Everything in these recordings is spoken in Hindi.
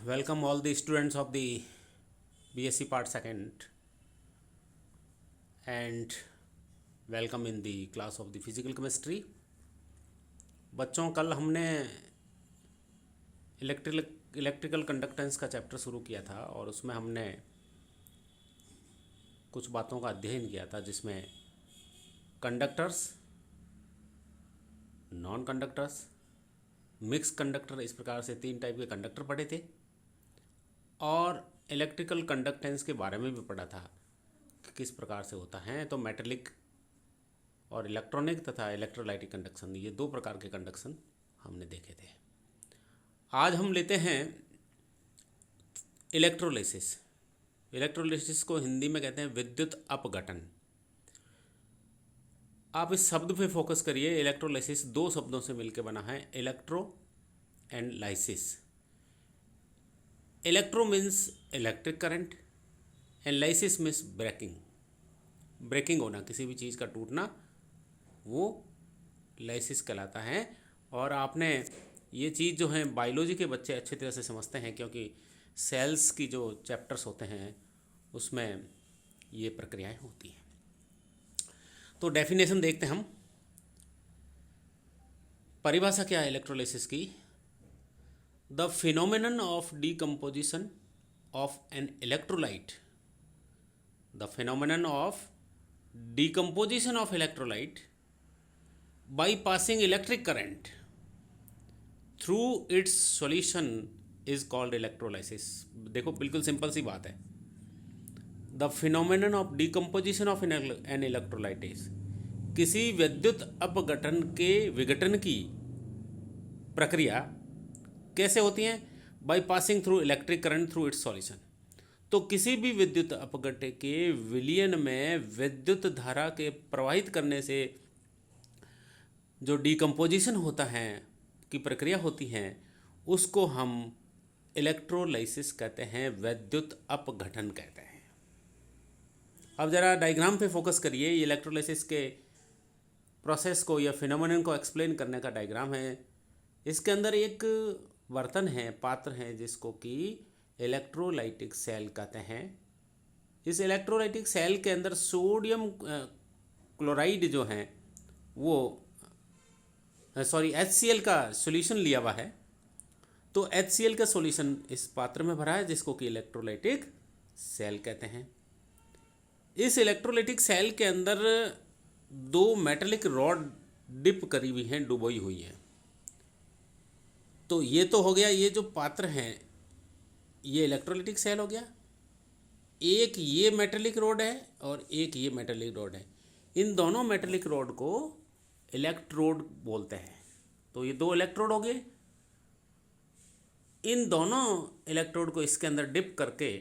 Welcome all the students of the BSc Part Second and welcome in the class of the Physical Chemistry। बच्चों, कल हमने इलेक्ट्रिकल कंडक्टेंस का चैप्टर शुरू किया था और उसमें हमने कुछ बातों का अध्ययन किया था, जिसमें conductors, non conductors, mix conductor, इस प्रकार से 3 टाइप के कंडक्टर पढ़े थे। और इलेक्ट्रिकल कंडक्टेंस के बारे में भी पढ़ा था कि किस प्रकार से होता है। तो मेटेलिक और इलेक्ट्रॉनिक तथा इलेक्ट्रोलाइटिक कंडक्शन, ये 2 प्रकार के कंडक्शन हमने देखे थे। आज हम लेते हैं इलेक्ट्रोलिसिस। इलेक्ट्रोलिसिस को हिंदी में कहते हैं विद्युत अपघटन। आप इस शब्द पे फोकस करिए। इलेक्ट्रोलिसिस 2 शब्दों से मिलकर बना है, electro and lysis. Electro means electric current and lysis means breaking होना, किसी भी चीज़ का टूटना, वो लाइसिस कहलाता है। और आपने ये चीज़ जो है बायोलॉजी के बच्चे अच्छी तरह से समझते हैं, क्योंकि सेल्स की जो चैप्टर्स होते हैं उसमें ये प्रक्रियाएं होती हैं। तो डेफिनेशन देखते हैं हम। परिभाषा क्या है इलेक्ट्रोलिसिस की? The phenomenon of decomposition of an electrolyte. The phenomenon of decomposition of electrolyte by passing electric current through its solution is called electrolysis. देखो, बिल्कुल सिंपल सी बात है। The phenomenon of decomposition of an electrolyte is, किसी विद्युत अपघटन के विघटन की प्रक्रिया कैसे होती हैं? By passing through electric current through it's solution. तो किसी भी विद्युत अपघटन के विलयन में विद्युत धारा के प्रवाहित करने से जो डिकम्पोजिशन होता है, की प्रक्रिया होती है, उसको हम इलेक्ट्रोलाइसिस कहते हैं, विद्युत अपघटन कहते हैं। अब ज़रा डायग्राम पे फोकस करिए। ये इलेक्ट्रोलाइसिस के प्रोसेस को या फिनोमेनन को एक्सप्लेन करने का डायग्राम है। इसके अंदर एक बर्तन है, पात्र है, जिसको कि इलेक्ट्रोलाइटिक सेल कहते हैं। इस इलेक्ट्रोलाइटिक सेल के अंदर सोडियम क्लोराइड जो है वो HCl का सॉल्यूशन लिया हुआ है। तो HCl का सॉल्यूशन इस पात्र में भरा है, जिसको कि इलेक्ट्रोलाइटिक सेल कहते हैं। इस इलेक्ट्रोलाइटिक सेल के अंदर 2 मेटेलिक रॉड डिप करी हुई हैं, डुबोई हुई हैं। तो ये तो हो गया, ये जो पात्र हैं ये इलेक्ट्रोलाइटिक सेल हो गया। एक ये मेटेलिक रोड है और एक ये मेटेलिक रोड है। इन दोनों मेटेलिक रोड को इलेक्ट्रोड बोलते हैं। तो ये 2 इलेक्ट्रोड हो गए। इन दोनों इलेक्ट्रोड को इसके अंदर डिप करके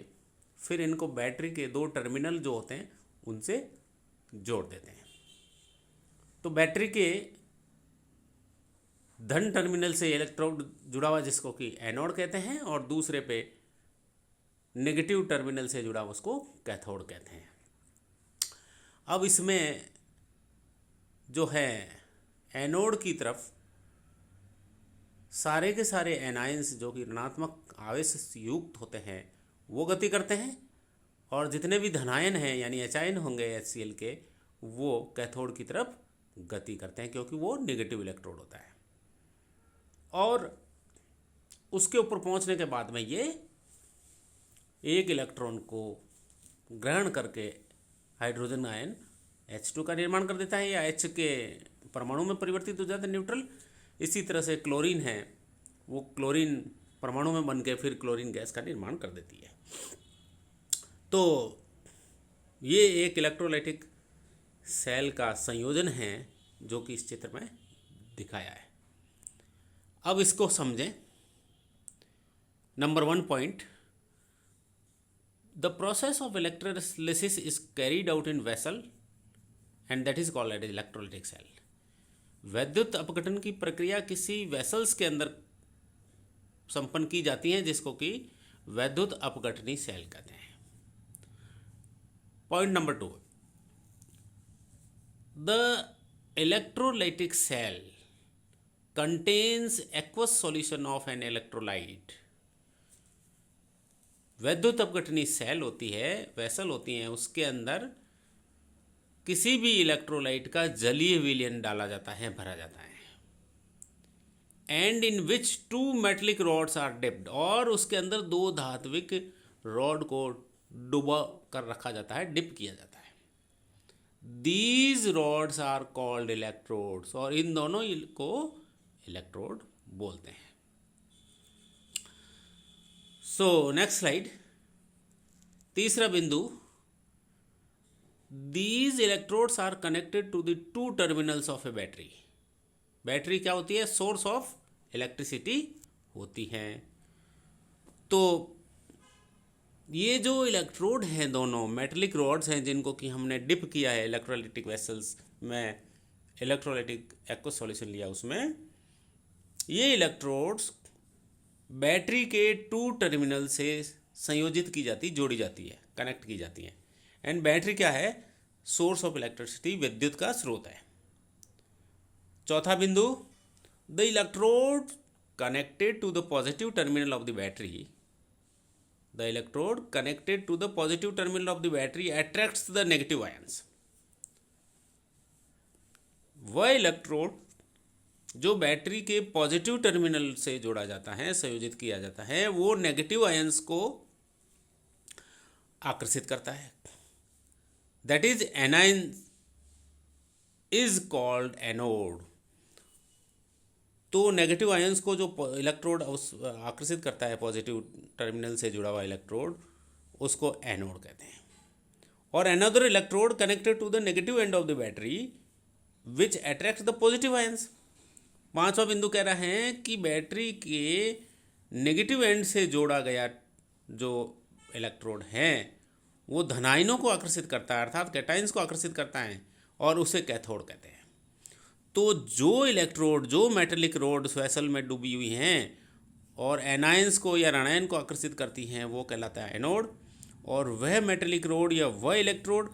फिर इनको बैटरी के 2 टर्मिनल जो होते हैं उनसे जोड़ देते हैं। तो बैटरी के धन टर्मिनल से इलेक्ट्रोड जुड़ा हुआ, जिसको कि एनोड कहते हैं, और दूसरे पे नेगेटिव टर्मिनल से जुड़ा हुआ उसको कैथोड कहते हैं। अब इसमें जो है एनोड की तरफ सारे के सारे एनायंस जो कि ऋणात्मक आवेश युक्त होते हैं वो गति करते हैं, और जितने भी धनायन हैं यानी एचायन होंगे HCl के, वो कैथोड की तरफ गति करते हैं, क्योंकि वो नेगेटिव इलेक्ट्रोड होता है। और उसके ऊपर पहुंचने के बाद में ये एक इलेक्ट्रॉन को ग्रहण करके हाइड्रोजन आयन H2 का निर्माण कर देता है, या H के परमाणु में परिवर्तित हो जाता है, न्यूट्रल। इसी तरह से क्लोरीन है, वो क्लोरीन परमाणु में बन के फिर क्लोरीन गैस का निर्माण कर देती है। तो ये एक इलेक्ट्रोलाइटिक सेल का संयोजन है जो कि इस चित्र में दिखाया है। अब इसको समझें। Number 1 point, the process of electrolysis is carried out in vessel and that is called as electrolytic cell. विद्युत अपघटन की प्रक्रिया किसी वेसल्स के अंदर संपन्न की जाती है, जिसको कि विद्युत अपघटनी सेल कहते हैं। Point number 2, the electrolytic cell contains aqueous solution of an electrolyte वैद्युत अपघटनी सेल होती है, वेसल होती हैं, उसके अंदर किसी भी इलेक्ट्रोलाइट का जलीय विलयन डाला जाता है, भरा जाता है, and in which 2 metallic rods are dipped, और उसके अंदर 2 धात्विक रॉड को डुबा कर रखा जाता है, डिप किया जाता है। These rods are called electrodes, और इन दोनों को इलेक्ट्रोड बोलते हैं। सो नेक्स्ट स्लाइड, तीसरा बिंदु, these electrodes are connected to the 2 terminals of a battery. Battery क्या होती है? सोर्स ऑफ इलेक्ट्रिसिटी होती है। तो ये जो इलेक्ट्रोड हैं, दोनों मेटलिक रॉड्स हैं जिनको कि हमने डिप किया है इलेक्ट्रोलाइटिक वेसल्स में, इलेक्ट्रोलाइटिक एक्वस सॉल्यूशन लिया उसमें, ये इलेक्ट्रोड्स बैटरी के 2 टर्मिनल से संयोजित की जाती, जोड़ी जाती है, कनेक्ट की जाती है। एंड बैटरी क्या है? सोर्स ऑफ इलेक्ट्रिसिटी, विद्युत का स्रोत है। चौथा बिंदु, the electrode connected to the positive terminal of the battery, the electrode connected to the positive terminal of the battery attracts the negative ions. वह इलेक्ट्रोड जो बैटरी के पॉजिटिव टर्मिनल से जोड़ा जाता है, संयोजित किया जाता है, वो नेगेटिव आयंस को आकर्षित करता है। That is anion is called anode. तो नेगेटिव आयंस को जो इलेक्ट्रोड आकर्षित करता है, पॉजिटिव टर्मिनल से जुड़ा हुआ इलेक्ट्रोड, उसको एनोड कहते हैं। और another electrode connected to the negative end of the battery which attract the positive ions. पांचवा बिंदु कह रहा है कि बैटरी के नेगेटिव एंड से जोड़ा गया जो इलेक्ट्रोड है वो धनायनों को आकर्षित करता है, अर्थात कैटायंस को आकर्षित करता है, और उसे कैथोड कहते हैं। तो जो इलेक्ट्रोड, जो मेटलिक रोड वेसल में डूबी हुई हैं और एनायंस को या ऋणायन को आकर्षित करती हैं, वो कहलाता है एनोड। और वह मेटलिक रोड या वह इलेक्ट्रोड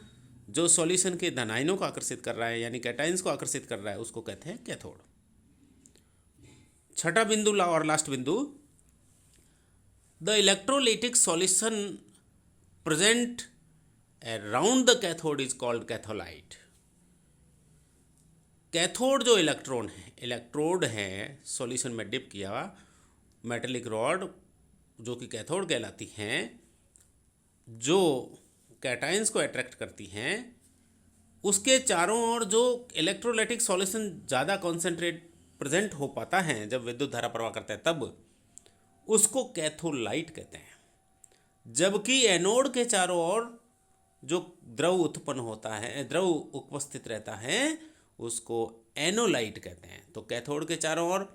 जो सॉल्यूशन के धनायनों को आकर्षित कर रहा है, यानी कैटायंस को आकर्षित कर रहा है, उसको कहते हैं कैथोड। छठा बिंदु और लास्ट बिंदु, the electrolytic solution present around the cathode is called catholyte. Cathode जो इलेक्ट्रोड है सॉल्यूशन में डिप किया हुआ मेटलिक रॉड, जो कि कैथोड कहलाती हैं, जो कैटायंस को अट्रैक्ट करती हैं, उसके चारों ओर जो इलेक्ट्रोलाइटिक सॉल्यूशन ज़्यादा कॉन्सेंट्रेट प्रेजेंट हो पाता है जब विद्युत धारा प्रवाह करता है, तब उसको कैथोलाइट कहते हैं। जबकि एनोड के चारों ओर जो द्रव उत्पन्न होता है, द्रव उपस्थित रहता है, उसको एनोलाइट कहते हैं। तो कैथोड के चारों ओर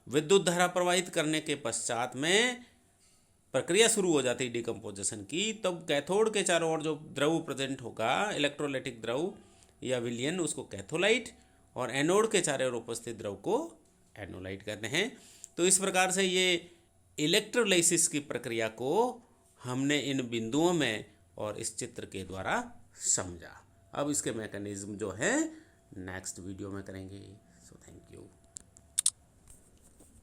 विद्युत धारा प्रवाहित करने के पश्चात में प्रक्रिया शुरू हो जाती है डिकम्पोजिशन की, तब कैथोड के चारों ओर जो द्रव प्रेजेंट होगा, इलेक्ट्रोलाइटिक द्रव या विलयन, उसको कैथोलाइट, और एनोड के चारों ओर उपस्थित द्रव को एनोलाइट कहते हैं। तो इस प्रकार से ये इलेक्ट्रोलाइसिस की प्रक्रिया को हमने इन बिंदुओं में और इस चित्र के द्वारा समझा। अब इसके मैकेनिज्म जो है नेक्स्ट वीडियो में करेंगे। So thank you.